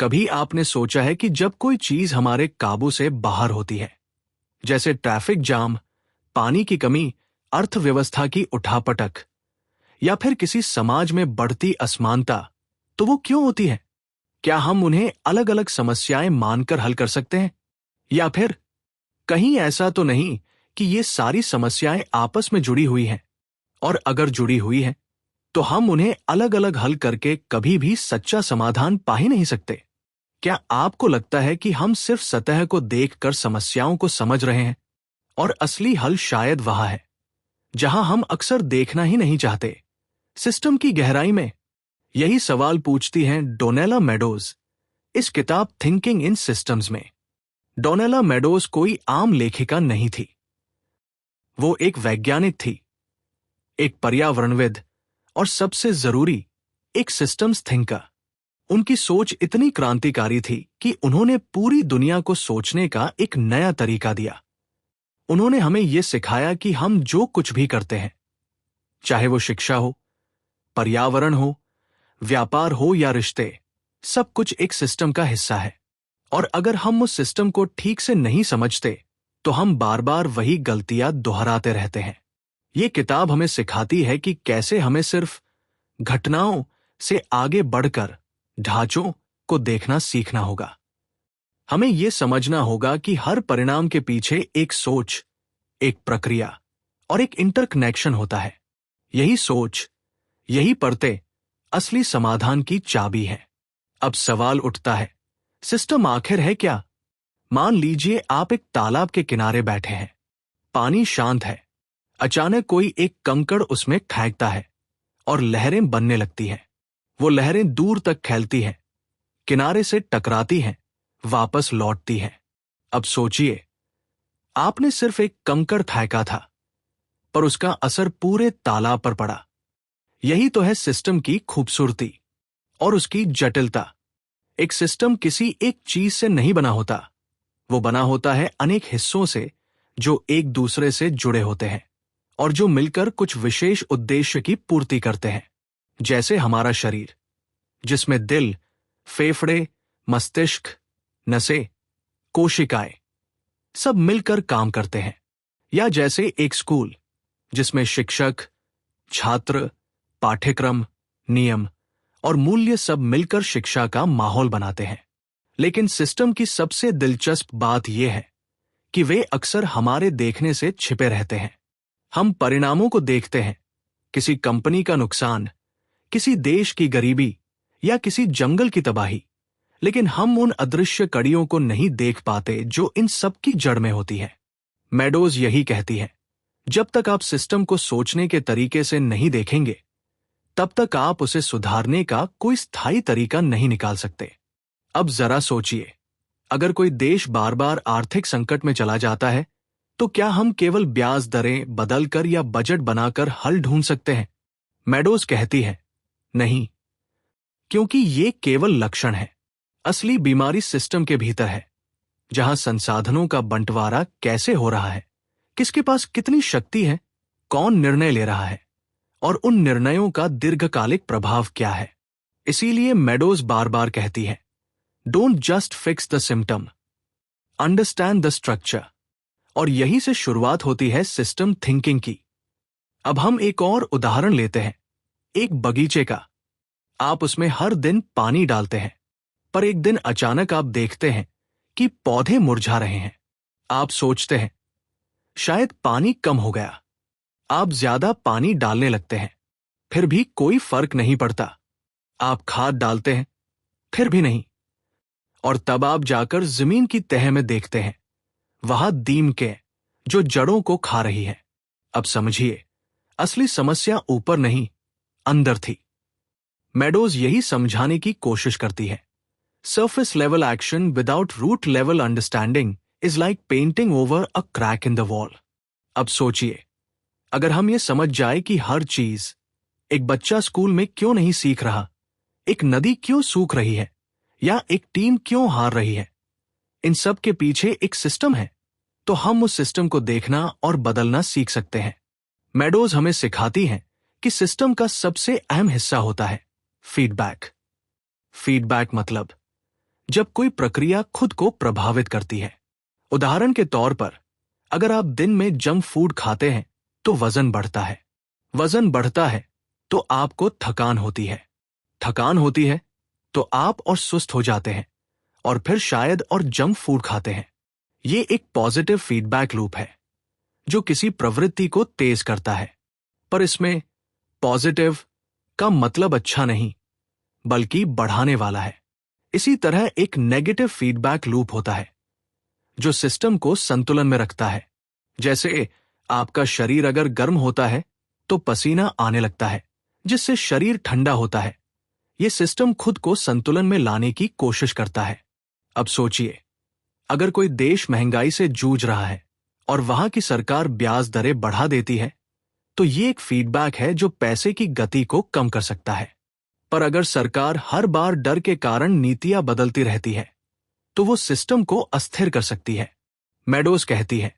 कभी आपने सोचा है कि जब कोई चीज हमारे काबू से बाहर होती है, जैसे ट्रैफिक जाम, पानी की कमी, अर्थव्यवस्था की उठापटक या फिर किसी समाज में बढ़ती असमानता, तो वो क्यों होती है? क्या हम उन्हें अलग अलग समस्याएं मानकर हल कर सकते हैं? या फिर कहीं ऐसा तो नहीं कि ये सारी समस्याएं आपस में जुड़ी हुई हैं? और अगर जुड़ी हुई हैं, तो हम उन्हें अलग अलग हल करके कभी भी सच्चा समाधान पा ही नहीं सकते। क्या आपको लगता है कि हम सिर्फ सतह को देखकर समस्याओं को समझ रहे हैं और असली हल शायद वहां है जहां हम अक्सर देखना ही नहीं चाहते, सिस्टम की गहराई में? यही सवाल पूछती हैं डोनेला मेडोज इस किताब थिंकिंग इन सिस्टम्स में। डोनेला मेडोज कोई आम लेखिका नहीं थी। वो एक वैज्ञानिक थी, एक पर्यावरणविद और सबसे जरूरी, एक सिस्टम्स थिंकर। उनकी सोच इतनी क्रांतिकारी थी कि उन्होंने पूरी दुनिया को सोचने का एक नया तरीका दिया। उन्होंने हमें यह सिखाया कि हम जो कुछ भी करते हैं, चाहे वो शिक्षा हो, पर्यावरण हो, व्यापार हो या रिश्ते, सब कुछ एक सिस्टम का हिस्सा है। और अगर हम उस सिस्टम को ठीक से नहीं समझते, तो हम बार बार वही गलतियां दोहराते रहते हैं। ये किताब हमें सिखाती है कि कैसे हमें सिर्फ घटनाओं से आगे बढ़कर ढांचों को देखना सीखना होगा। हमें यह समझना होगा कि हर परिणाम के पीछे एक सोच, एक प्रक्रिया और एक इंटरकनेक्शन होता है। यही सोच, यही परतें असली समाधान की चाबी है। अब सवाल उठता है, सिस्टम आखिर है क्या? मान लीजिए आप एक तालाब के किनारे बैठे हैं। पानी शांत है। अचानक कोई एक कंकड़ उसमें फेंकता है और लहरें बनने लगती हैं। वो लहरें दूर तक फैलती हैं, किनारे से टकराती हैं, वापस लौटती हैं। अब सोचिए, आपने सिर्फ एक कंकड़ फेंका था, पर उसका असर पूरे तालाब पर पड़ा। यही तो है सिस्टम की खूबसूरती और उसकी जटिलता। एक सिस्टम किसी एक चीज से नहीं बना होता। वो बना होता है अनेक हिस्सों से जो एक दूसरे से जुड़े होते हैं और जो मिलकर कुछ विशेष उद्देश्य की पूर्ति करते हैं। जैसे हमारा शरीर, जिसमें दिल, फेफड़े, मस्तिष्क, नसें, कोशिकाएं सब मिलकर काम करते हैं। या जैसे एक स्कूल, जिसमें शिक्षक, छात्र, पाठ्यक्रम, नियम और मूल्य सब मिलकर शिक्षा का माहौल बनाते हैं। लेकिन सिस्टम की सबसे दिलचस्प बात यह है कि वे अक्सर हमारे देखने से छिपे रहते हैं। हम परिणामों को देखते हैं, किसी कंपनी का नुकसान, किसी देश की गरीबी या किसी जंगल की तबाही, लेकिन हम उन अदृश्य कड़ियों को नहीं देख पाते जो इन सब की जड़ में होती है। मेडोज यही कहती है, जब तक आप सिस्टम को सोचने के तरीके से नहीं देखेंगे, तब तक आप उसे सुधारने का कोई स्थायी तरीका नहीं निकाल सकते। अब जरा सोचिए, अगर कोई देश बार बार आर्थिक संकट में चला जाता है, तो क्या हम केवल ब्याज दरें बदलकर या बजट बनाकर हल ढूंढ सकते हैं? मेडोज कहती है, नहीं, क्योंकि ये केवल लक्षण है। असली बीमारी सिस्टम के भीतर है, जहां संसाधनों का बंटवारा कैसे हो रहा है, किसके पास कितनी शक्ति है, कौन निर्णय ले रहा है और उन निर्णयों का दीर्घकालिक प्रभाव क्या है। इसीलिए मेडोज बार बार कहती है, don't just fix the symptom, understand the structure. और यही से शुरुआत होती है सिस्टम थिंकिंग की। अब हम एक और उदाहरण लेते हैं, एक बगीचे का। आप उसमें हर दिन पानी डालते हैं, पर एक दिन अचानक आप देखते हैं कि पौधे मुरझा रहे हैं। आप सोचते हैं, शायद पानी कम हो गया। आप ज्यादा पानी डालने लगते हैं, फिर भी कोई फर्क नहीं पड़ता। आप खाद डालते हैं, फिर भी नहीं। और तब आप जाकर जमीन की तह में देखते हैं, वहां दीमकें जो जड़ों को खा रही है। अब समझिए, असली समस्या ऊपर नहीं, अंदर थी। मेडोज यही समझाने की कोशिश करती है, surface level action without root level understanding is like painting over a crack in the wall. अब सोचिए, अगर हम ये समझ जाए कि हर चीज, एक बच्चा स्कूल में क्यों नहीं सीख रहा, एक नदी क्यों सूख रही है, या एक टीम क्यों हार रही है, इन सब के पीछे एक सिस्टम है, तो हम उस सिस्टम को देखना और बदलना सीख सकते हैं। मेडोज हमें सिखाती हैं कि सिस्टम का सबसे अहम हिस्सा होता है फीडबैक। फीडबैक मतलब जब कोई प्रक्रिया खुद को प्रभावित करती है। उदाहरण के तौर पर, अगर आप दिन में जंक फूड खाते हैं तो वजन बढ़ता है। वजन बढ़ता है तो आपको थकान होती है। थकान होती है तो आप और सुस्त हो जाते हैं और फिर शायद और जंक फूड खाते हैं। ये एक पॉजिटिव फीडबैक लूप है जो किसी प्रवृत्ति को तेज करता है, पर इसमें पॉजिटिव का मतलब अच्छा नहीं बल्कि बढ़ाने वाला है। इसी तरह एक नेगेटिव फीडबैक लूप होता है जो सिस्टम को संतुलन में रखता है। जैसे आपका शरीर अगर गर्म होता है तो पसीना आने लगता है, जिससे शरीर ठंडा होता है। यह सिस्टम खुद को संतुलन में लाने की कोशिश करता है। अब सोचिए, अगर कोई देश महंगाई से जूझ रहा है और वहां की सरकार ब्याज दरें बढ़ा देती है, तो ये एक फीडबैक है जो पैसे की गति को कम कर सकता है। पर अगर सरकार हर बार डर के कारण नीतियां बदलती रहती है, तो वो सिस्टम को अस्थिर कर सकती है। मेडोज कहती है,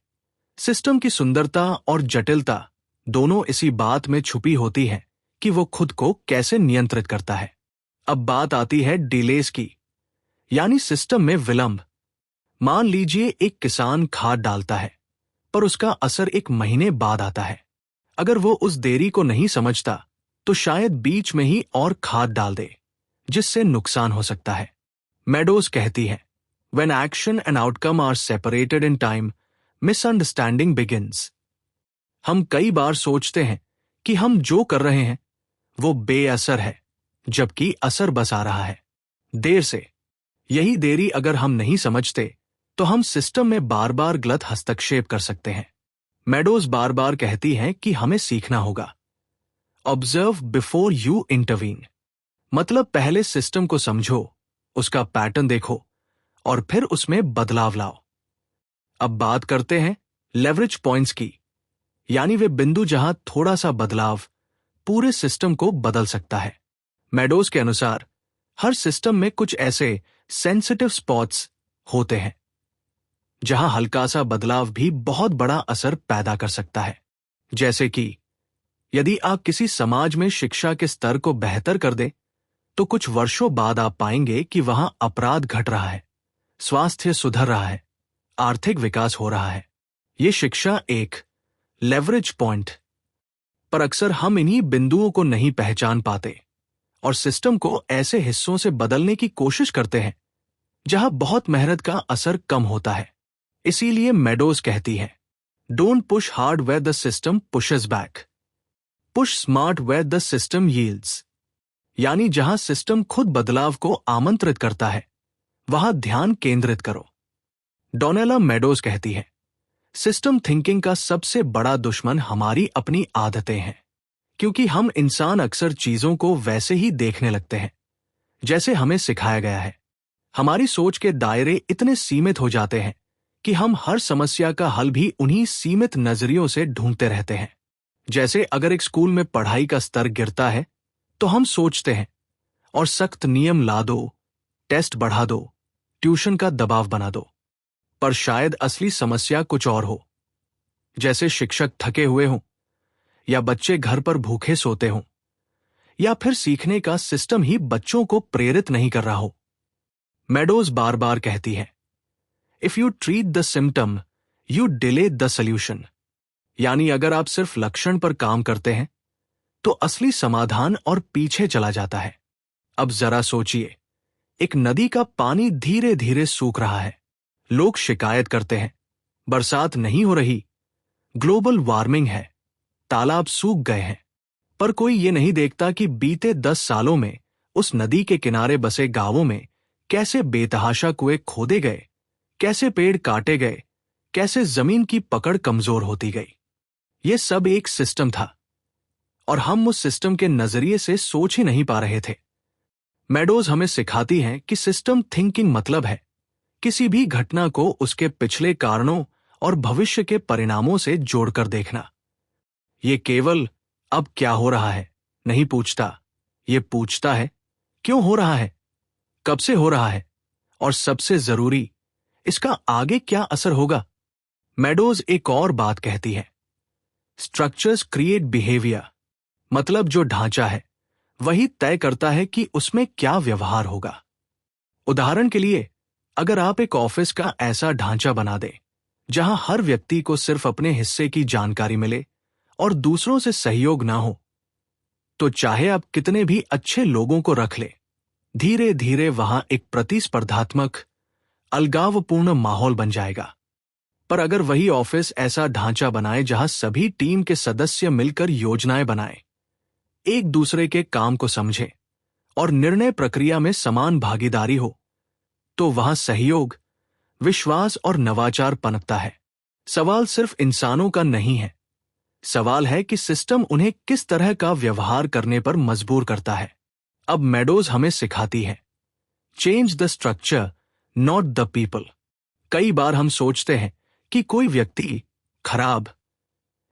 सिस्टम की सुंदरता और जटिलता दोनों इसी बात में छुपी होती है कि वो खुद को कैसे नियंत्रित करता है। अब बात आती है डिलेस की, यानी सिस्टम में विलंब। मान लीजिए एक किसान खाद डालता है, पर उसका असर 1 महीने बाद आता है। अगर वो उस देरी को नहीं समझता तो शायद बीच में ही और खाद डाल दे, जिससे नुकसान हो सकता है। मेडोज कहती है, When action and outcome are separated in time, misunderstanding begins. हम कई बार सोचते हैं कि हम जो कर रहे हैं वो बेअसर है, जबकि असर बस आ रहा है देर से। यही देरी अगर हम नहीं समझते तो हम सिस्टम में बार बार गलत हस्तक्षेप कर सकते हैं। मेडोज बार बार कहती हैं कि हमें सीखना होगा। ऑब्जर्व बिफोर यू इंटरवीन, मतलब पहले सिस्टम को समझो, उसका पैटर्न देखो और फिर उसमें बदलाव लाओ। अब बात करते हैं लेवरेज पॉइंट्स की, यानी वे बिंदु जहां थोड़ा सा बदलाव पूरे सिस्टम को बदल सकता है। मेडोज के अनुसार हर सिस्टम में कुछ ऐसे सेंसिटिव स्पॉट्स होते हैं जहां हल्का सा बदलाव भी बहुत बड़ा असर पैदा कर सकता है। जैसे कि यदि आप किसी समाज में शिक्षा के स्तर को बेहतर कर दें, तो कुछ वर्षों बाद आप पाएंगे कि वहां अपराध घट रहा है, स्वास्थ्य सुधर रहा है, आर्थिक विकास हो रहा है। ये शिक्षा एक लेवरेज पॉइंट। पर अक्सर हम इन्हीं बिंदुओं को नहीं पहचान पाते और सिस्टम को ऐसे हिस्सों से बदलने की कोशिश करते हैं जहां बहुत मेहनत का असर कम होता है। इसीलिए मेडोज कहती है, don't push hard where the system pushes back, push smart where the system yields. यानी जहां सिस्टम खुद बदलाव को आमंत्रित करता है, वहां ध्यान केंद्रित करो। डोनेला मेडोज कहती है, सिस्टम थिंकिंग का सबसे बड़ा दुश्मन हमारी अपनी आदतें हैं, क्योंकि हम इंसान अक्सर चीजों को वैसे ही देखने लगते हैं जैसे हमें सिखाया गया है। हमारी सोच के दायरे इतने सीमित हो जाते हैं कि हम हर समस्या का हल भी उन्हीं सीमित नजरियों से ढूंढते रहते हैं। जैसे अगर एक स्कूल में पढ़ाई का स्तर गिरता है तो हम सोचते हैं और सख्त नियम ला दो, टेस्ट बढ़ा दो, ट्यूशन का दबाव बना दो। पर शायद असली समस्या कुछ और हो, जैसे शिक्षक थके हुए हों, या बच्चे घर पर भूखे सोते हों, या फिर सीखने का सिस्टम ही बच्चों को प्रेरित नहीं कर रहा हो। मेडोज बार बार कहती है, if you treat the symptom you delay the solution. यानी अगर आप सिर्फ लक्षण पर काम करते हैं तो असली समाधान और पीछे चला जाता है। अब जरा सोचिए, एक नदी का पानी धीरे धीरे सूख रहा है। लोग शिकायत करते हैं, बरसात नहीं हो रही, ग्लोबल वार्मिंग है, तालाब सूख गए हैं। पर कोई ये नहीं देखता कि बीते 10 सालों में उस नदी के किनारे बसे गांवों में कैसे बेतहाशा कुएं खोदे गए, कैसे पेड़ काटे गए, कैसे जमीन की पकड़ कमजोर होती गई। ये सब एक सिस्टम था और हम उस सिस्टम के नजरिए से सोच ही नहीं पा रहे थे। मेडोज हमें सिखाती हैं कि सिस्टम थिंकिंग मतलब है किसी भी घटना को उसके पिछले कारणों और भविष्य के परिणामों से जोड़कर देखना। ये केवल अब क्या हो रहा है नहीं पूछता, ये पूछता है क्यों हो रहा है, कब से हो रहा है, और सबसे जरूरी, इसका आगे क्या असर होगा। मेडोज एक और बात कहती है, स्ट्रक्चर्स क्रिएट बिहेवियर। मतलब जो ढांचा है वही तय करता है कि उसमें क्या व्यवहार होगा। उदाहरण के लिए, अगर आप एक ऑफिस का ऐसा ढांचा बना दें जहां हर व्यक्ति को सिर्फ अपने हिस्से की जानकारी मिले और दूसरों से सहयोग ना हो, तो चाहे आप कितने भी अच्छे लोगों को रख ले, धीरे धीरे वहां एक प्रतिस्पर्धात्मक, अलगावपूर्ण माहौल बन जाएगा। पर अगर वही ऑफिस ऐसा ढांचा बनाए जहां सभी टीम के सदस्य मिलकर योजनाएं बनाएं, एक दूसरे के काम को समझें और निर्णय प्रक्रिया में समान भागीदारी हो, तो वहां सहयोग, विश्वास और नवाचार पनपता है। सवाल सिर्फ इंसानों का नहीं है, सवाल है कि सिस्टम उन्हें किस तरह का व्यवहार करने पर मजबूर करता है। अब मेडोज हमें सिखाती है, change the structure not the people. कई बार हम सोचते हैं कि कोई व्यक्ति खराब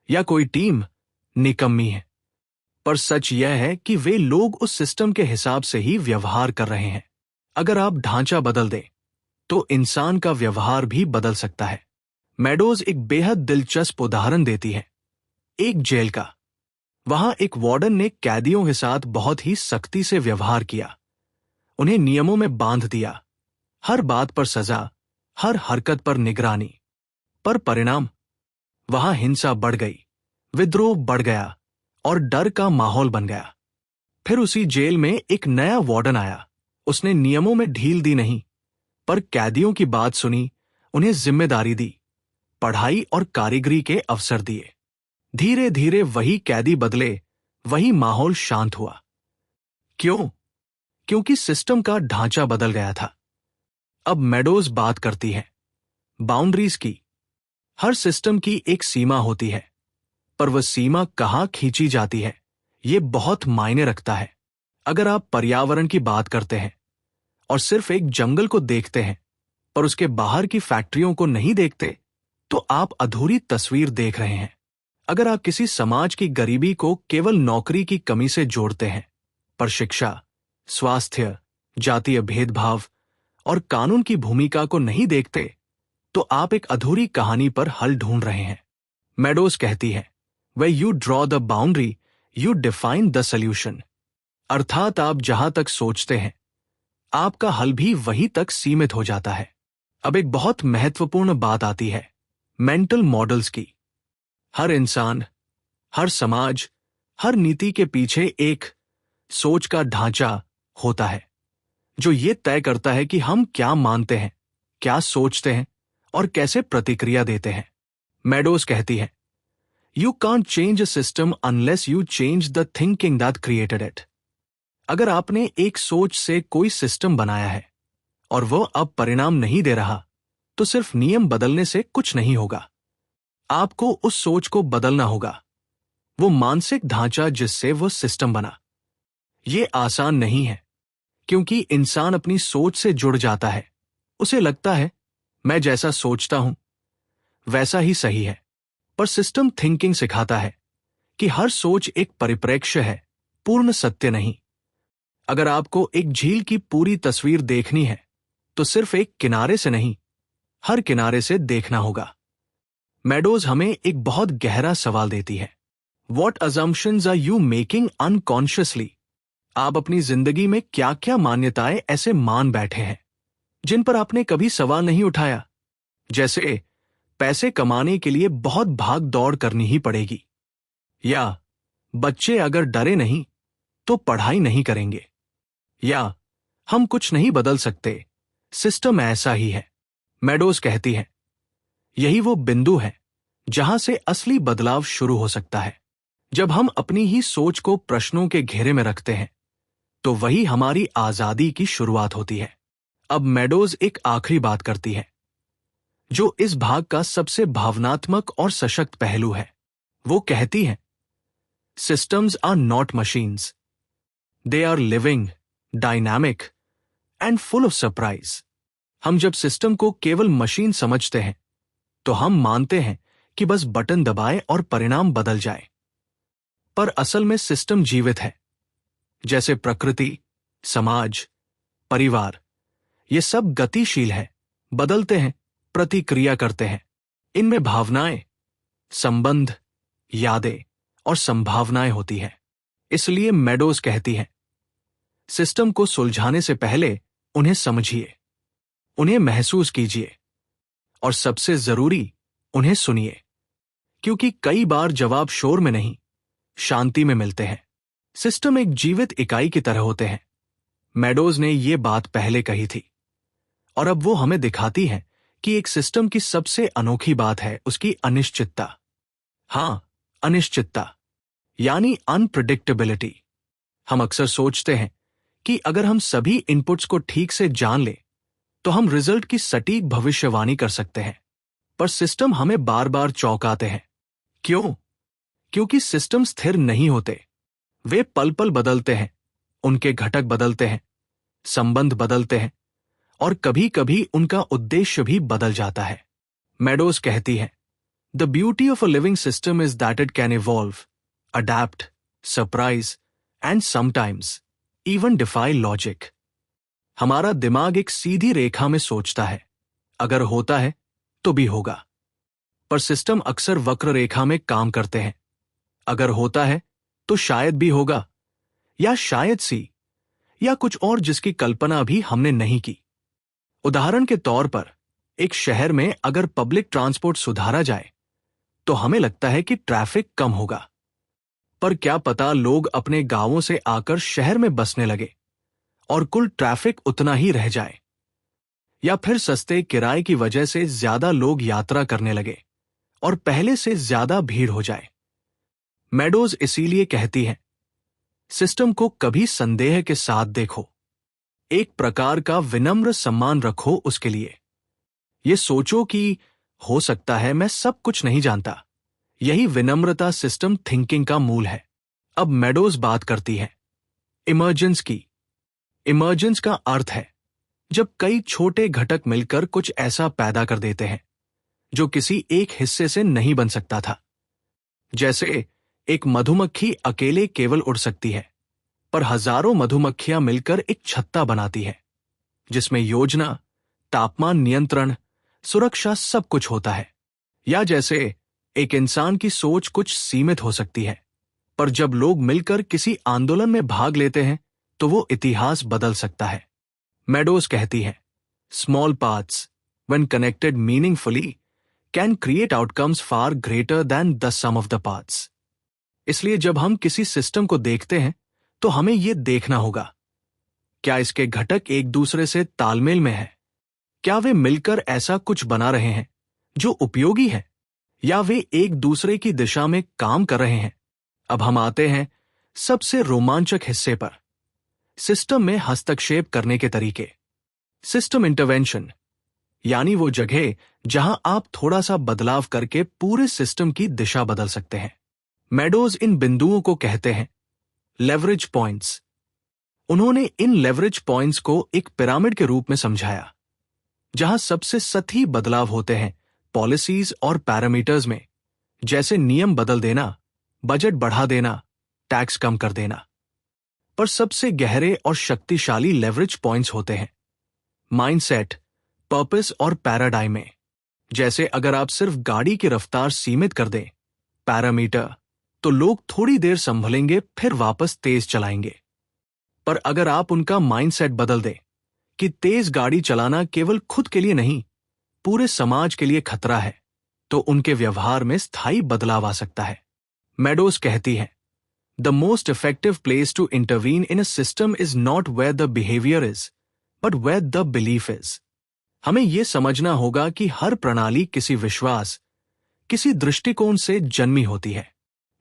या कोई टीम निकम्मी है, पर सच यह है कि वे लोग उस सिस्टम के हिसाब से ही व्यवहार कर रहे हैं। अगर आप ढांचा बदल दें तो इंसान का व्यवहार भी बदल सकता है। मेडोज एक बेहद दिलचस्प उदाहरण देती है, एक जेल का। वहां एक वार्डन ने कैदियों के साथ बहुत ही सख्ती से व्यवहार किया, उन्हें नियमों में बांध दिया, हर बात पर सजा, हर हरकत पर निगरानी। पर परिणाम, वहां हिंसा बढ़ गई, विद्रोह बढ़ गया और डर का माहौल बन गया। फिर उसी जेल में एक नया वार्डन आया, उसने नियमों में ढील दी नहीं, पर कैदियों की बात सुनी, उन्हें जिम्मेदारी दी, पढ़ाई और कारीगरी के अवसर दिए। धीरे धीरे वही कैदी बदले, वही माहौल शांत हुआ। क्यों? क्योंकि सिस्टम का ढांचा बदल गया था। अब मेडोज बात करती है बाउंड्रीज की। हर सिस्टम की एक सीमा होती है, पर वह सीमा कहां खींची जाती है, यह बहुत मायने रखता है। अगर आप पर्यावरण की बात करते हैं और सिर्फ एक जंगल को देखते हैं, पर उसके बाहर की फैक्ट्रियों को नहीं देखते, तो आप अधूरी तस्वीर देख रहे हैं। अगर आप किसी समाज की गरीबी को केवल नौकरी की कमी से जोड़ते हैं, पर शिक्षा, स्वास्थ्य, जातीय भेदभाव और कानून की भूमिका को नहीं देखते, तो आप एक अधूरी कहानी पर हल ढूंढ रहे हैं। मेडोज कहती है, Where you draw the boundary, you define the solution। अर्थात आप जहां तक सोचते हैं, आपका हल भी वहीं तक सीमित हो जाता है। अब एक बहुत महत्वपूर्ण बात आती है, मेंटल मॉडल्स की। हर इंसान, हर समाज, हर नीति के पीछे एक सोच का ढांचा होता है, जो ये तय करता है कि हम क्या मानते हैं, क्या सोचते हैं और कैसे प्रतिक्रिया देते हैं। मेडोज कहती है, You can't change a system unless you change the thinking that created it। अगर आपने एक सोच से कोई सिस्टम बनाया है और वो अब परिणाम नहीं दे रहा, तो सिर्फ नियम बदलने से कुछ नहीं होगा। आपको उस सोच को बदलना होगा, वो मानसिक ढांचा जिससे वो सिस्टम बना। ये आसान नहीं है, क्योंकि इंसान अपनी सोच से जुड़ जाता है। उसे लगता है, मैं जैसा सोचता हूं वैसा ही सही है। पर सिस्टम थिंकिंग सिखाता है कि हर सोच एक परिप्रेक्ष्य है, पूर्ण सत्य नहीं। अगर आपको एक झील की पूरी तस्वीर देखनी है, तो सिर्फ एक किनारे से नहीं, हर किनारे से देखना होगा। मेडोज हमें एक बहुत गहरा सवाल देती है, What assumptions are you making unconsciously? आप अपनी जिंदगी में क्या क्या मान्यताएं ऐसे मान बैठे हैं जिन पर आपने कभी सवाल नहीं उठाया? जैसे पैसे कमाने के लिए बहुत भाग दौड़ करनी ही पड़ेगी, या बच्चे अगर डरे नहीं तो पढ़ाई नहीं करेंगे, या हम कुछ नहीं बदल सकते, सिस्टम ऐसा ही है। मेडोज कहती है, यही वो बिंदु है जहां से असली बदलाव शुरू हो सकता है। जब हम अपनी ही सोच को प्रश्नों के घेरे में रखते हैं, तो वही हमारी आजादी की शुरुआत होती है। अब मेडोज एक आखिरी बात करती है, जो इस भाग का सबसे भावनात्मक और सशक्त पहलू है। वो कहती है, systems are not machines, they are living, dynamic and full of surprise. हम जब सिस्टम को केवल मशीन समझते हैं, तो हम मानते हैं कि बस बटन दबाए और परिणाम बदल जाए। पर असल में सिस्टम जीवित है। जैसे प्रकृति, समाज, परिवार, ये सब गतिशील है, बदलते हैं, प्रतिक्रिया करते हैं। इनमें भावनाएं, संबंध, यादें और संभावनाएं होती हैं। इसलिए मेडोज कहती है, सिस्टम को सुलझाने से पहले उन्हें समझिए, उन्हें महसूस कीजिए और सबसे जरूरी, उन्हें सुनिए, क्योंकि कई बार जवाब शोर में नहीं, शांति में मिलते हैं। सिस्टम एक जीवित इकाई की तरह होते हैं। मेडोज ने यह बात पहले कही थी और अब वो हमें दिखाती है कि एक सिस्टम की सबसे अनोखी बात है उसकी अनिश्चितता। हां, अनिश्चितता यानी अनप्रिडिक्टेबिलिटी। हम अक्सर सोचते हैं कि अगर हम सभी इनपुट्स को ठीक से जान लें तो हम रिजल्ट की सटीक भविष्यवाणी कर सकते हैं, पर सिस्टम हमें बार बार चौंकाते हैं। क्यों? क्योंकि सिस्टम स्थिर नहीं होते। वे पल पल बदलते हैं, उनके घटक बदलते हैं, संबंध बदलते हैं और कभी कभी उनका उद्देश्य भी बदल जाता है। मेडोज कहती है, the beauty of a living system is that it can evolve, adapt, surprise and sometimes even defy logic. हमारा दिमाग एक सीधी रेखा में सोचता है, अगर होता है तो भी होगा, पर सिस्टम अक्सर वक्र रेखा में काम करते हैं। अगर होता है तो शायद भी होगा, या शायद सी, या कुछ और जिसकी कल्पना भी हमने नहीं की। उदाहरण के तौर पर, एक शहर में अगर पब्लिक ट्रांसपोर्ट सुधारा जाए तो हमें लगता है कि ट्रैफिक कम होगा, पर क्या पता लोग अपने गांवों से आकर शहर में बसने लगे और कुल ट्रैफिक उतना ही रह जाए। या फिर सस्ते किराए की वजह से ज्यादा लोग यात्रा करने लगे और पहले से ज्यादा भीड़ हो जाए। मेडोज इसीलिए कहती है, सिस्टम को कभी संदेह के साथ देखो, एक प्रकार का विनम्र सम्मान रखो उसके लिए। ये सोचो कि हो सकता है मैं सब कुछ नहीं जानता। यही विनम्रता सिस्टम थिंकिंग का मूल है। अब मेडोज बात करती है इमर्जेंस की। इमर्जेंस का अर्थ है जब कई छोटे घटक मिलकर कुछ ऐसा पैदा कर देते हैं जो किसी एक हिस्से से नहीं बन सकता था। जैसे एक मधुमक्खी अकेले केवल उड़ सकती है, पर हजारों मधुमक्खियां मिलकर एक छत्ता बनाती है जिसमें योजना, तापमान नियंत्रण, सुरक्षा सब कुछ होता है। या जैसे एक इंसान की सोच कुछ सीमित हो सकती है, पर जब लोग मिलकर किसी आंदोलन में भाग लेते हैं तो वो इतिहास बदल सकता है। मेडोज कहती है, small parts when connected meaningfully can create outcomes far greater than the sum of the parts. इसलिए जब हम किसी सिस्टम को देखते हैं तो हमें यह देखना होगा, क्या इसके घटक एक दूसरे से तालमेल में हैं? क्या वे मिलकर ऐसा कुछ बना रहे हैं जो उपयोगी है, या वे एक दूसरे की दिशा में काम कर रहे हैं? अब हम आते हैं सबसे रोमांचक हिस्से पर, सिस्टम में हस्तक्षेप करने के तरीके। सिस्टम इंटरवेंशन यानी वो जगह जहां आप थोड़ा सा बदलाव करके पूरे सिस्टम की दिशा बदल सकते हैं। मेडोज इन बिंदुओं को कहते हैं लेवरेज पॉइंट्स। उन्होंने इन लेवरेज पॉइंट्स को एक पिरामिड के रूप में समझाया, जहां सबसे सतही बदलाव होते हैं पॉलिसीज और पैरामीटर्स में, जैसे नियम बदल देना, बजट बढ़ा देना, टैक्स कम कर देना। पर सबसे गहरे और शक्तिशाली लेवरेज पॉइंट्स होते हैं माइंडसेट, पर्पस और पैराडाइम में। जैसे अगर आप सिर्फ गाड़ी की रफ्तार सीमित कर दें, पैरामीटर, तो लोग थोड़ी देर संभलेंगे फिर वापस तेज चलाएंगे। पर अगर आप उनका माइंडसेट बदल दें कि तेज गाड़ी चलाना केवल खुद के लिए नहीं, पूरे समाज के लिए खतरा है, तो उनके व्यवहार में स्थायी बदलाव आ सकता है। मेडोज कहती है, the most effective place to intervene in a system is not where the behaviour is, but where the belief is. हमें यह समझना होगा कि हर प्रणाली किसी विश्वास, किसी दृष्टिकोण से जन्मी होती है।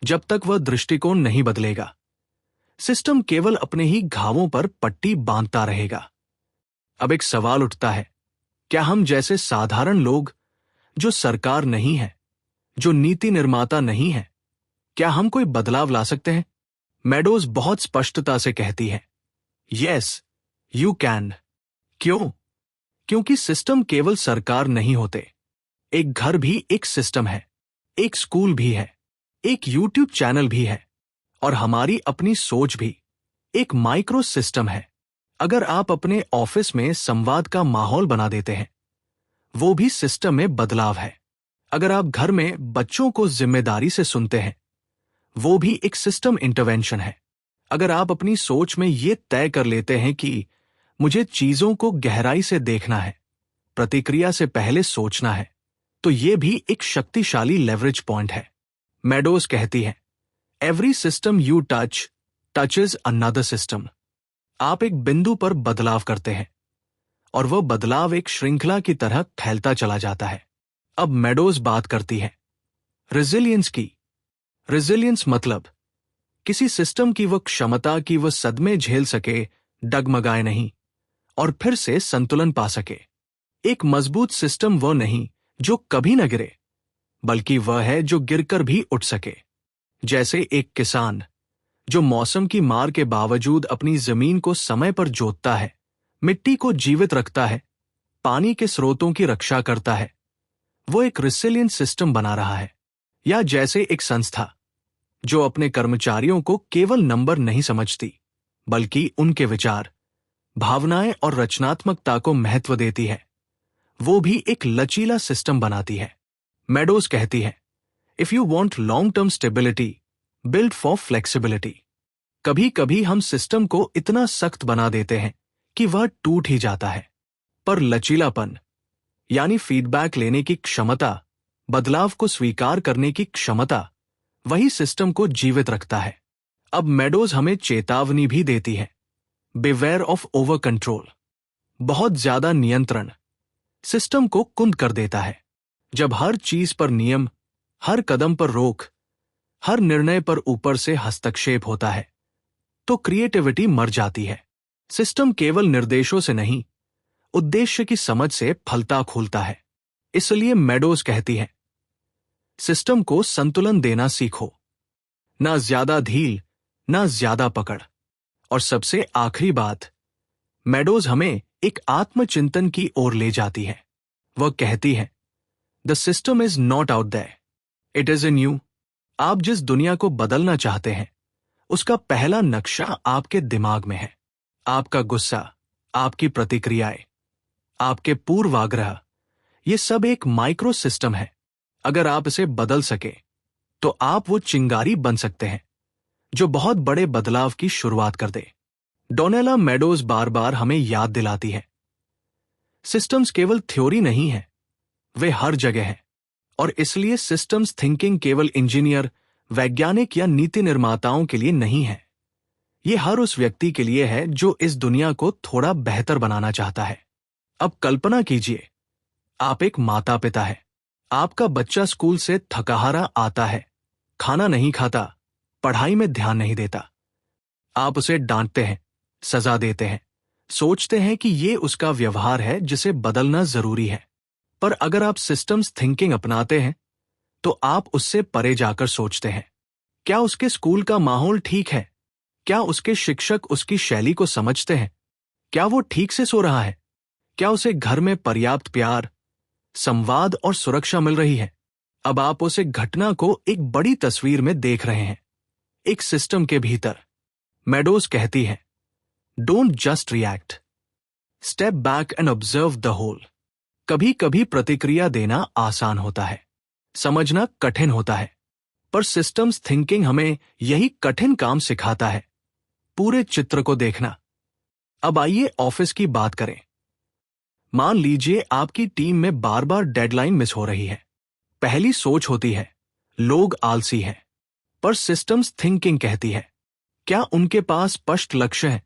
जब तक वह दृष्टिकोण नहीं बदलेगा, सिस्टम केवल अपने ही घावों पर पट्टी बांधता रहेगा। अब एक सवाल उठता है, क्या हम जैसे साधारण लोग, जो सरकार नहीं है, जो नीति निर्माता नहीं है, क्या हम कोई बदलाव ला सकते हैं? मेडोज बहुत स्पष्टता से कहती है, यस, यू कैन। क्यों? क्योंकि सिस्टम केवल सरकार नहीं होते। एक घर भी एक सिस्टम है, एक स्कूल भी है, एक यूट्यूब चैनल भी है, और हमारी अपनी सोच भी एक माइक्रो सिस्टम है। अगर आप अपने ऑफिस में संवाद का माहौल बना देते हैं, वो भी सिस्टम में बदलाव है। अगर आप घर में बच्चों को जिम्मेदारी से सुनते हैं, वो भी एक सिस्टम इंटरवेंशन है। अगर आप अपनी सोच में ये तय कर लेते हैं कि मुझे चीजों को गहराई से देखना है, प्रतिक्रिया से पहले सोचना है, तो ये भी एक शक्तिशाली लेवरेज पॉइंट है। मेडोज कहती है, every system you touches another system. आप एक बिंदु पर बदलाव करते हैं और वह बदलाव एक श्रृंखला की तरह फैलता चला जाता है। अब मेडोज बात करती है रेजिलियंस की। रेजिलियंस मतलब किसी सिस्टम की वह क्षमता कि वह सदमे झेल सके, डगमगाए नहीं और फिर से संतुलन पा सके। एक मजबूत सिस्टम वह नहीं जो कभी न गिरे, बल्कि वह है जो गिरकर भी उठ सके। जैसे एक किसान जो मौसम की मार के बावजूद अपनी जमीन को समय पर जोतता है, मिट्टी को जीवित रखता है, पानी के स्रोतों की रक्षा करता है, वो एक रेसिलिएंट सिस्टम बना रहा है। या जैसे एक संस्था जो अपने कर्मचारियों को केवल नंबर नहीं समझती, बल्कि उनके विचार, भावनाएं और रचनात्मकता को महत्व देती है, वो भी एक लचीला सिस्टम बनाती है। मेडोज कहती है, if you want long term stability, build for flexibility. कभी कभी हम सिस्टम को इतना सख्त बना देते हैं कि वह टूट ही जाता है, पर लचीलापन यानी फीडबैक लेने की क्षमता, बदलाव को स्वीकार करने की क्षमता, वही सिस्टम को जीवित रखता है। अब मेडोज हमें चेतावनी भी देती है, बिवेयर ऑफ ओवर कंट्रोल। बहुत ज्यादा नियंत्रण सिस्टम को कुंद कर देता है। जब हर चीज पर नियम, हर कदम पर रोक, हर निर्णय पर ऊपर से हस्तक्षेप होता है, तो क्रिएटिविटी मर जाती है। सिस्टम केवल निर्देशों से नहीं, उद्देश्य की समझ से फलता फूलता है। इसलिए मेडोज कहती है, सिस्टम को संतुलन देना सीखो, ना ज्यादा ढील, ना ज्यादा पकड़। और सबसे आखिरी बात, मेडोज हमें एक आत्मचिंतन की ओर ले जाती है। वह कहती है, the system is not out there, it is in you. आप जिस दुनिया को बदलना चाहते हैं, उसका पहला नक्शा आपके दिमाग में है। आपका गुस्सा, आपकी प्रतिक्रियाएं, आपके पूर्वाग्रह, ये सब एक माइक्रो सिस्टम है। अगर आप इसे बदल सके, तो आप वो चिंगारी बन सकते हैं जो बहुत बड़े बदलाव की शुरुआत कर दे। डोनेला मेडोज बार बार हमें याद दिलाती है, सिस्टम्स केवल थ्योरी नहीं है, वे हर जगह हैं। और इसलिए सिस्टम्स थिंकिंग केवल इंजीनियर, वैज्ञानिक या नीति निर्माताओं के लिए नहीं है। ये हर उस व्यक्ति के लिए है जो इस दुनिया को थोड़ा बेहतर बनाना चाहता है। अब कल्पना कीजिए, आप एक माता पिता है। आपका बच्चा स्कूल से थकाहारा आता है, खाना नहीं खाता, पढ़ाई में ध्यान नहीं देता। आप उसे डांटते हैं, सजा देते हैं, सोचते हैं कि ये उसका व्यवहार है जिसे बदलना जरूरी है। पर अगर आप सिस्टम्स थिंकिंग अपनाते हैं, तो आप उससे परे जाकर सोचते हैं, क्या उसके स्कूल का माहौल ठीक है? क्या उसके शिक्षक उसकी शैली को समझते हैं? क्या वो ठीक से सो रहा है? क्या उसे घर में पर्याप्त प्यार, संवाद और सुरक्षा मिल रही है? अब आप उस एक घटना को एक बड़ी तस्वीर में देख रहे हैं, एक सिस्टम के भीतर। मेडोज कहती है, don't just react, step back and observe the whole. कभी कभी प्रतिक्रिया देना आसान होता है, समझना कठिन होता है, पर सिस्टम्स थिंकिंग हमें यही कठिन काम सिखाता है, पूरे चित्र को देखना। अब आइए ऑफिस की बात करें। मान लीजिए आपकी टीम में बार बार डेडलाइन मिस हो रही है। पहली सोच होती है, लोग आलसी हैं। पर सिस्टम्स थिंकिंग कहती है, क्या उनके पास स्पष्ट लक्ष्य है?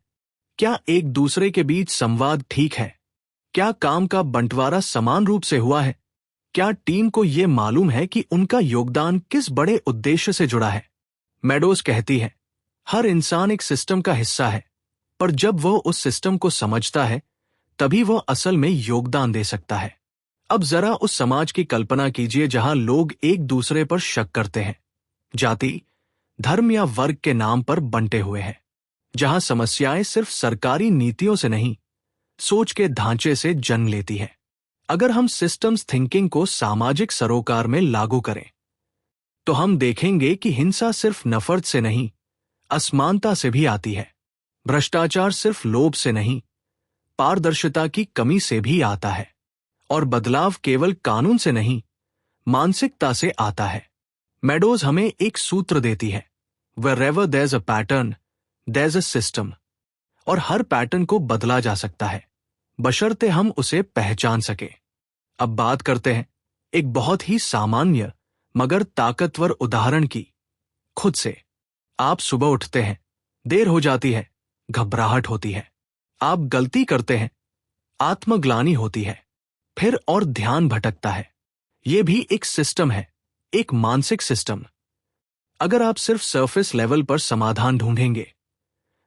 क्या एक दूसरे के बीच संवाद ठीक है? क्या काम का बंटवारा समान रूप से हुआ है? क्या टीम को यह मालूम है कि उनका योगदान किस बड़े उद्देश्य से जुड़ा है? मेडोज कहती है, हर इंसान एक सिस्टम का हिस्सा है, पर जब वह उस सिस्टम को समझता है, तभी वह असल में योगदान दे सकता है। अब जरा उस समाज की कल्पना कीजिए जहां लोग एक दूसरे पर शक करते हैं, जाति, धर्म या वर्ग के नाम पर बंटे हुए हैं, जहां समस्याएं सिर्फ सरकारी नीतियों से नहीं, सोच के ढांचे से जन्म लेती है। अगर हम सिस्टम्स थिंकिंग को सामाजिक सरोकार में लागू करें, तो हम देखेंगे कि हिंसा सिर्फ नफरत से नहीं, असमानता से भी आती है। भ्रष्टाचार सिर्फ लोभ से नहीं, पारदर्शिता की कमी से भी आता है। और बदलाव केवल कानून से नहीं, मानसिकता से आता है। मेडोज हमें एक सूत्र देती है, wherever there's a pattern, there's a system। और हर पैटर्न को बदला जा सकता है, बशर्ते हम उसे पहचान सके। अब बात करते हैं एक बहुत ही सामान्य मगर ताकतवर उदाहरण की, खुद से। आप सुबह उठते हैं, देर हो जाती है, घबराहट होती है। आप गलती करते हैं, आत्मग्लानि होती है, फिर और ध्यान भटकता है। यह भी एक सिस्टम है, एक मानसिक सिस्टम। अगर आप सिर्फ सरफेस लेवल पर समाधान ढूंढेंगे,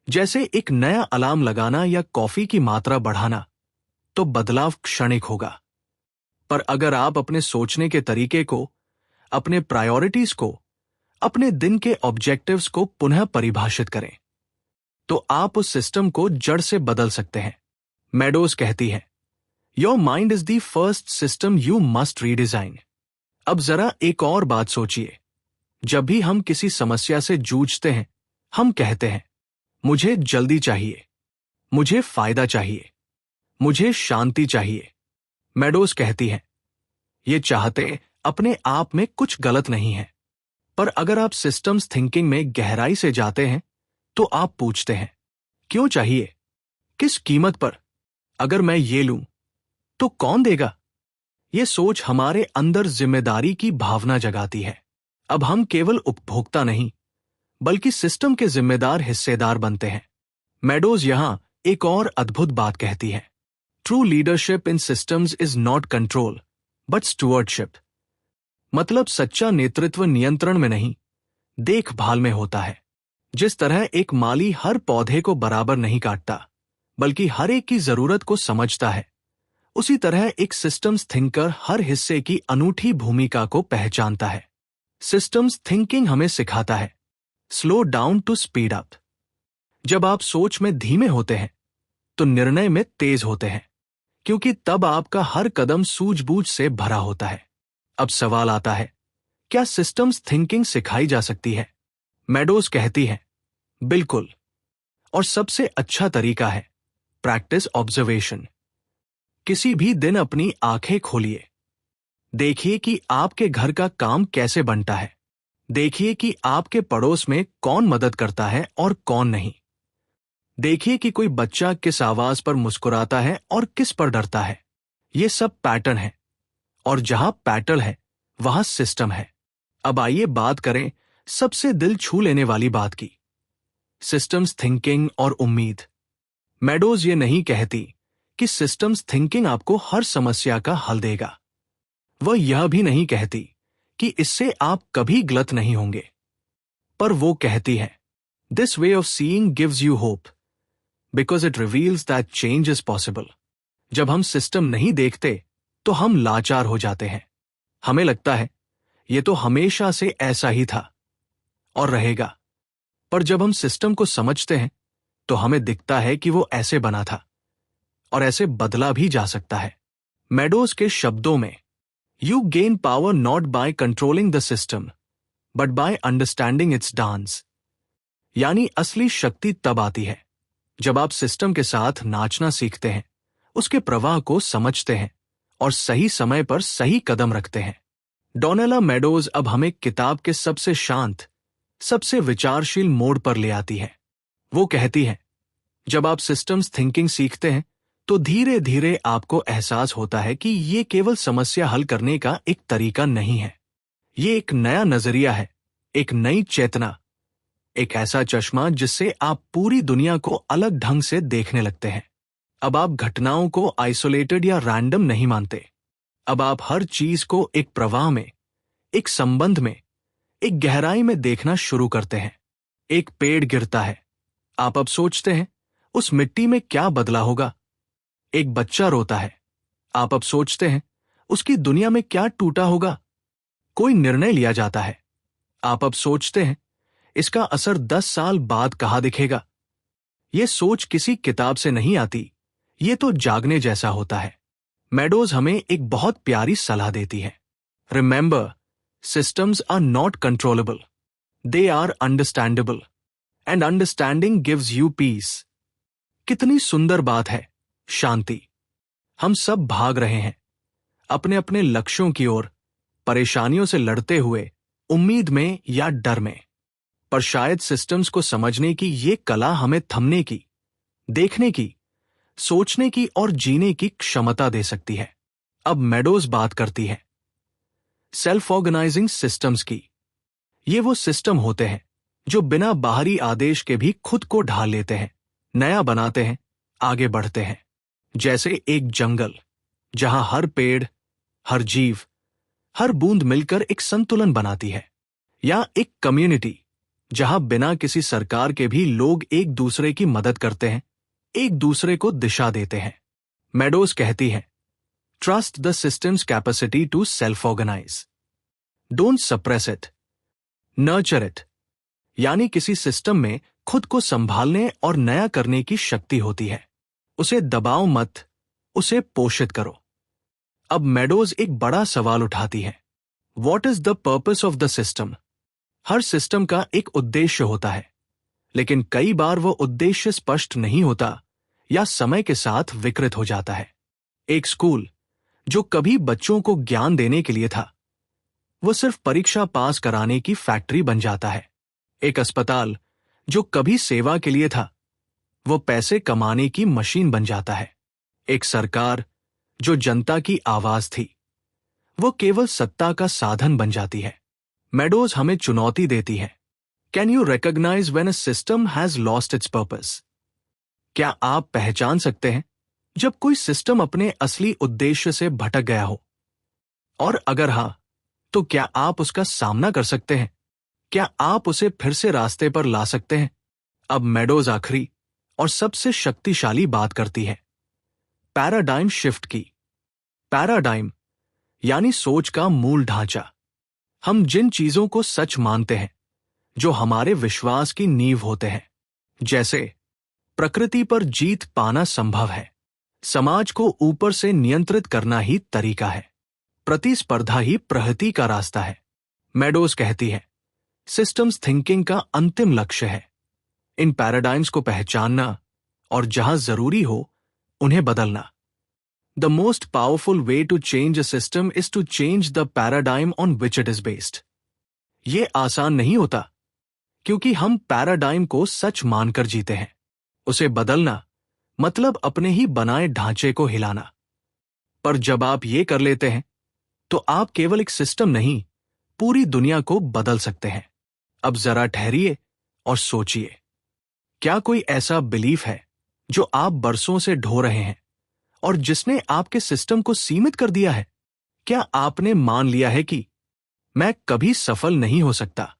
जैसे एक नया अलार्म लगाना या कॉफी की मात्रा बढ़ाना, तो बदलाव क्षणिक होगा। पर अगर आप अपने सोचने के तरीके को, अपने प्रायोरिटीज को, अपने दिन के ऑब्जेक्टिव्स को पुनः परिभाषित करें, तो आप उस सिस्टम को जड़ से बदल सकते हैं। मेडोज कहती है, your mind is the first system you must redesign. अब जरा एक और बात सोचिए। जब भी हम किसी समस्या से जूझते हैं, हम कहते हैं, मुझे जल्दी चाहिए, मुझे फायदा चाहिए, मुझे शांति चाहिए। मेडोज कहती है, ये चाहते अपने आप में कुछ गलत नहीं है, पर अगर आप सिस्टम्स थिंकिंग में गहराई से जाते हैं, तो आप पूछते हैं, क्यों चाहिए, किस कीमत पर, अगर मैं ये लूं तो कौन देगा। ये सोच हमारे अंदर जिम्मेदारी की भावना जगाती है। अब हम केवल उपभोक्ता नहीं, बल्कि सिस्टम के जिम्मेदार हिस्सेदार बनते हैं। मेडोज यहां एक और अद्भुत बात कहती है, true leadership in systems is not control but stewardship. मतलब सच्चा नेतृत्व नियंत्रण में नहीं, देखभाल में होता है। जिस तरह एक माली हर पौधे को बराबर नहीं काटता, बल्कि हर एक की जरूरत को समझता है, उसी तरह एक सिस्टम्स थिंकर हर हिस्से की अनूठी भूमिका को पहचानता है। सिस्टम्स थिंकिंग हमें सिखाता है, slow down to speed up. जब आप सोच में धीमे होते हैं, तो निर्णय में तेज होते हैं, क्योंकि तब आपका हर कदम सूझबूझ से भरा होता है। अब सवाल आता है, क्या सिस्टम्स थिंकिंग सिखाई जा सकती है? मेडोज कहती है, बिल्कुल। और सबसे अच्छा तरीका है प्रैक्टिस ऑब्जर्वेशन। किसी भी दिन अपनी आंखें खोलिए, देखिए कि आपके घर का काम कैसे बनता है। देखिए कि आपके पड़ोस में कौन मदद करता है और कौन नहीं। देखिए कि कोई बच्चा किस आवाज पर मुस्कुराता है और किस पर डरता है। ये सब पैटर्न है, और जहां पैटर्न है, वहां सिस्टम है। अब आइए बात करें सबसे दिल छू लेने वाली बात की, सिस्टम्स थिंकिंग और उम्मीद। मेडोज ये नहीं कहती कि सिस्टम्स थिंकिंग आपको हर समस्या का हल देगा। वह यह भी नहीं कहती कि इससे आप कभी गलत नहीं होंगे। पर वो कहती है, this way of seeing gives you hope because it reveals that change is possible. जब हम सिस्टम नहीं देखते, तो हम लाचार हो जाते हैं। हमें लगता है ये तो हमेशा से ऐसा ही था और रहेगा। पर जब हम सिस्टम को समझते हैं, तो हमें दिखता है कि वो ऐसे बना था और ऐसे बदला भी जा सकता है। मेडोज के शब्दों में, you gain power not by controlling the system but by understanding its dance. यानी असली शक्ति तब आती है जब आप सिस्टम के साथ नाचना सीखते हैं, उसके प्रवाह को समझते हैं और सही समय पर सही कदम रखते हैं। डोनेला मेडोज अब हमें किताब के सबसे शांत, सबसे विचारशील मोड़ पर ले आती है। वो कहती है, जब आप सिस्टम्स थिंकिंग सीखते हैं, तो धीरे धीरे आपको एहसास होता है कि ये केवल समस्या हल करने का एक तरीका नहीं है। ये एक नया नजरिया है, एक नई चेतना, एक ऐसा चश्मा जिससे आप पूरी दुनिया को अलग ढंग से देखने लगते हैं। अब आप घटनाओं को आइसोलेटेड या रैंडम नहीं मानते। अब आप हर चीज को एक प्रवाह में, एक संबंध में, एक गहराई में देखना शुरू करते हैं। एक पेड़ गिरता है, आप अब सोचते हैं, उस मिट्टी में क्या बदला होगा। एक बच्चा रोता है, आप अब सोचते हैं, उसकी दुनिया में क्या टूटा होगा। कोई निर्णय लिया जाता है, आप अब सोचते हैं, इसका असर 10 साल बाद कहां दिखेगा। यह सोच किसी किताब से नहीं आती, ये तो जागने जैसा होता है। मेडोज हमें एक बहुत प्यारी सलाह देती है, remember, systems are not controllable. They are understandable. And understanding gives you peace. कितनी सुंदर बात है, शांति। हम सब भाग रहे हैं, अपने अपने लक्ष्यों की ओर, परेशानियों से लड़ते हुए, उम्मीद में या डर में। पर शायद सिस्टम्स को समझने की ये कला हमें थमने की, देखने की, सोचने की और जीने की क्षमता दे सकती है। अब मेडोज बात करती है सेल्फ ऑर्गेनाइजिंग सिस्टम्स की। ये वो सिस्टम होते हैं जो बिना बाहरी आदेश के भी खुद को ढाल लेते हैं, नया बनाते हैं, आगे बढ़ते हैं। जैसे एक जंगल जहां हर पेड़, हर जीव, हर बूंद मिलकर एक संतुलन बनाती है, या एक कम्युनिटी जहां बिना किसी सरकार के भी लोग एक दूसरे की मदद करते हैं, एक दूसरे को दिशा देते हैं। मेडोज कहती है trust the system's capacity to self organise, don't suppress it, nurture it. यानी किसी सिस्टम में खुद को संभालने और नया करने की शक्ति होती है। उसे दबाओ मत, उसे पोषित करो। अब मेडोज एक बड़ा सवाल उठाती है, what is the purpose of the system? Her system का एक उद्देश्य होता है, लेकिन कई बार वो उद्देश्य स्पष्ट नहीं होता या समय के साथ विकृत हो जाता है। एक स्कूल जो कभी बच्चों को ज्ञान देने के लिए था, वो सिर्फ परीक्षा पास कराने की फैक्ट्री बन जाता है। एक अस्पताल जो कभी सेवा के लिए था, वो पैसे कमाने की मशीन बन जाता है। एक सरकार जो जनता की आवाज थी, वो केवल सत्ता का साधन बन जाती है। मेडोज हमें चुनौती देती है, can you recognise when a system has lost its purpose? क्या आप पहचान सकते हैं जब कोई सिस्टम अपने असली उद्देश्य से भटक गया हो? और अगर हां, तो क्या आप उसका सामना कर सकते हैं? क्या आप उसे फिर से रास्ते पर ला सकते हैं? अब मेडोज आखिरी और सबसे शक्तिशाली बात करती है, पैराडाइम शिफ्ट की। पैराडाइम यानी सोच का मूल ढांचा। हम जिन चीजों को सच मानते हैं, जो हमारे विश्वास की नींव होते हैं, जैसे प्रकृति पर जीत पाना संभव है, समाज को ऊपर से नियंत्रित करना ही तरीका है, प्रतिस्पर्धा ही प्रगति का रास्ता है। मेडोज कहती है सिस्टम्स थिंकिंग का अंतिम लक्ष्य है इन पैराडाइम्स को पहचानना और जहां जरूरी हो उन्हें बदलना। The most powerful way to change a system is to change the paradigm on which it is based. ये आसान नहीं होता, क्योंकि हम पैराडाइम को सच मानकर जीते हैं। उसे बदलना मतलब अपने ही बनाए ढांचे को हिलाना। पर जब आप ये कर लेते हैं, तो आप केवल एक सिस्टम नहीं, पूरी दुनिया को बदल सकते हैं। अब जरा ठहरिए और सोचिए, क्या कोई ऐसा बिलीफ है जो आप बरसों से ढो रहे हैं और जिसने आपके सिस्टम को सीमित कर दिया है? क्या आपने मान लिया है कि मैं कभी सफल नहीं हो सकता,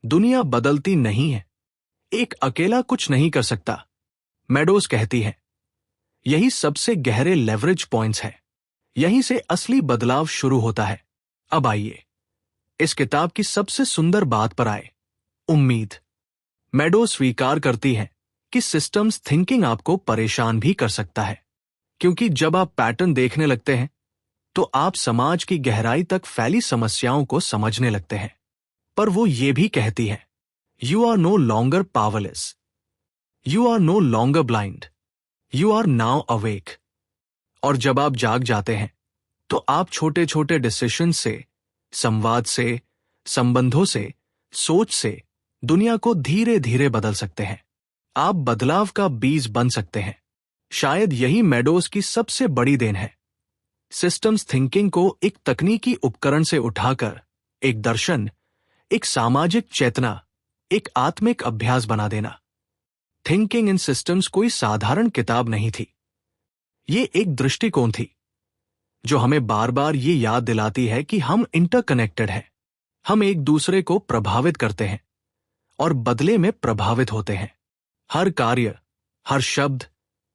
दुनिया बदलती नहीं है, एक अकेला कुछ नहीं कर सकता? मेडोज कहती है यही सबसे गहरे लेवरेज पॉइंट्स हैं, यहीं से असली बदलाव शुरू होता है। अब आइए इस किताब की सबसे सुंदर बात पर आए, उम्मीद। मेडोज स्वीकार करती है कि सिस्टम्स थिंकिंग आपको परेशान भी कर सकता है, क्योंकि जब आप पैटर्न देखने लगते हैं, तो आप समाज की गहराई तक फैली समस्याओं को समझने लगते हैं। पर वो ये भी कहती है you are no longer powerless, you are no longer blind, you are now awake. और जब आप जाग जाते हैं, तो आप छोटे छोटे डिसीजन से, संवाद से, संबंधों से, सोच से दुनिया को धीरे धीरे बदल सकते हैं। आप बदलाव का बीज बन सकते हैं। शायद यही मेडोज की सबसे बड़ी देन है, सिस्टम्स थिंकिंग को एक तकनीकी उपकरण से उठाकर एक दर्शन, एक सामाजिक चेतना, एक आत्मिक अभ्यास बना देना। थिंकिंग इन सिस्टम्स कोई साधारण किताब नहीं थी, ये एक दृष्टिकोण थी जो हमें बार बार ये याद दिलाती है कि हम इंटरकनेक्टेड हैं, हम एक दूसरे को प्रभावित करते हैं और बदले में प्रभावित होते हैं। हर कार्य, हर शब्द,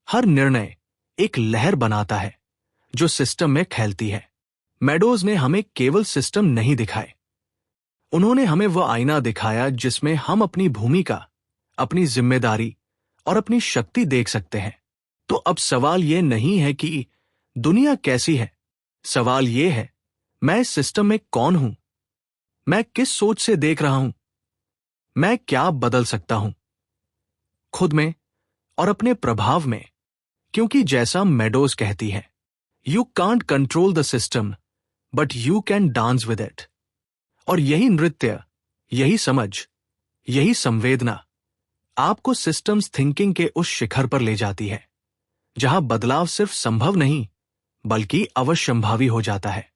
हर निर्णय एक लहर बनाता है जो सिस्टम में फैलती है। मेडोज ने हमें केवल सिस्टम नहीं दिखाए, उन्होंने हमें वह आईना दिखाया जिसमें हम अपनी भूमिका, अपनी जिम्मेदारी और अपनी शक्ति देख सकते हैं। तो अब सवाल यह नहीं है कि दुनिया कैसी है, सवाल यह है मैं इस सिस्टम में कौन हूं, मैं किस सोच से देख रहा हूं, मैं क्या बदल सकता हूं खुद में और अपने प्रभाव में। क्योंकि जैसा मेडोज कहती है, you can't control the system but you can dance with it. और यही नृत्य, यही समझ, यही संवेदना आपको सिस्टम्स थिंकिंग के उस शिखर पर ले जाती है जहां बदलाव सिर्फ संभव नहीं बल्कि अवश्यंभावी हो जाता है।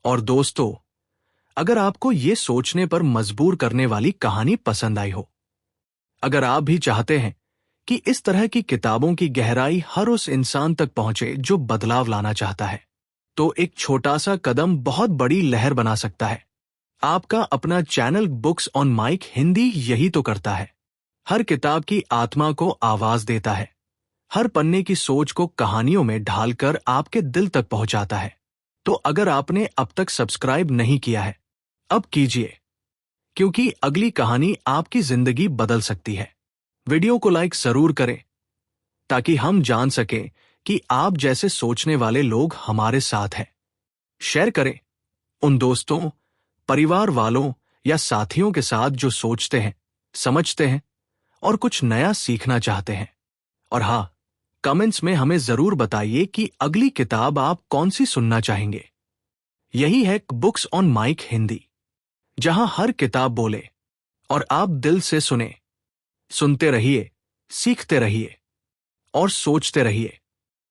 और दोस्तों, अगर आपको ये सोचने पर मजबूर करने वाली कहानी पसंद आई हो, अगर आप भी चाहते हैं कि इस तरह की किताबों की गहराई हर उस इंसान तक पहुंचे जो बदलाव लाना चाहता है, तो एक छोटा सा कदम बहुत बड़ी लहर बना सकता है। आपका अपना channel books on mic Hindi यही तो करता है। हर किताब की आत्मा को आवाज देता है, हर पन्ने की सोच को कहानियों में ढालकर आपके दिल तक पहुंचाता है। तो अगर आपने अब तक सब्सक्राइब नहीं किया है, अब कीजिए, क्योंकि अगली कहानी आपकी जिंदगी बदल सकती है। वीडियो को लाइक जरूर करें ताकि हम जान सकें कि आप जैसे सोचने वाले लोग हमारे साथ हैं। शेयर करें उन दोस्तों, परिवार वालों या साथियों के साथ जो सोचते हैं, समझते हैं और कुछ नया सीखना चाहते हैं। और हाँ, कमेंट्स में हमें जरूर बताइए कि अगली किताब आप कौन सी सुनना चाहेंगे। यही है बुक्स ऑन माइक हिंदी, जहां हर किताब बोले और आप दिल से सुने। सुनते रहिए, सीखते रहिए और सोचते रहिए।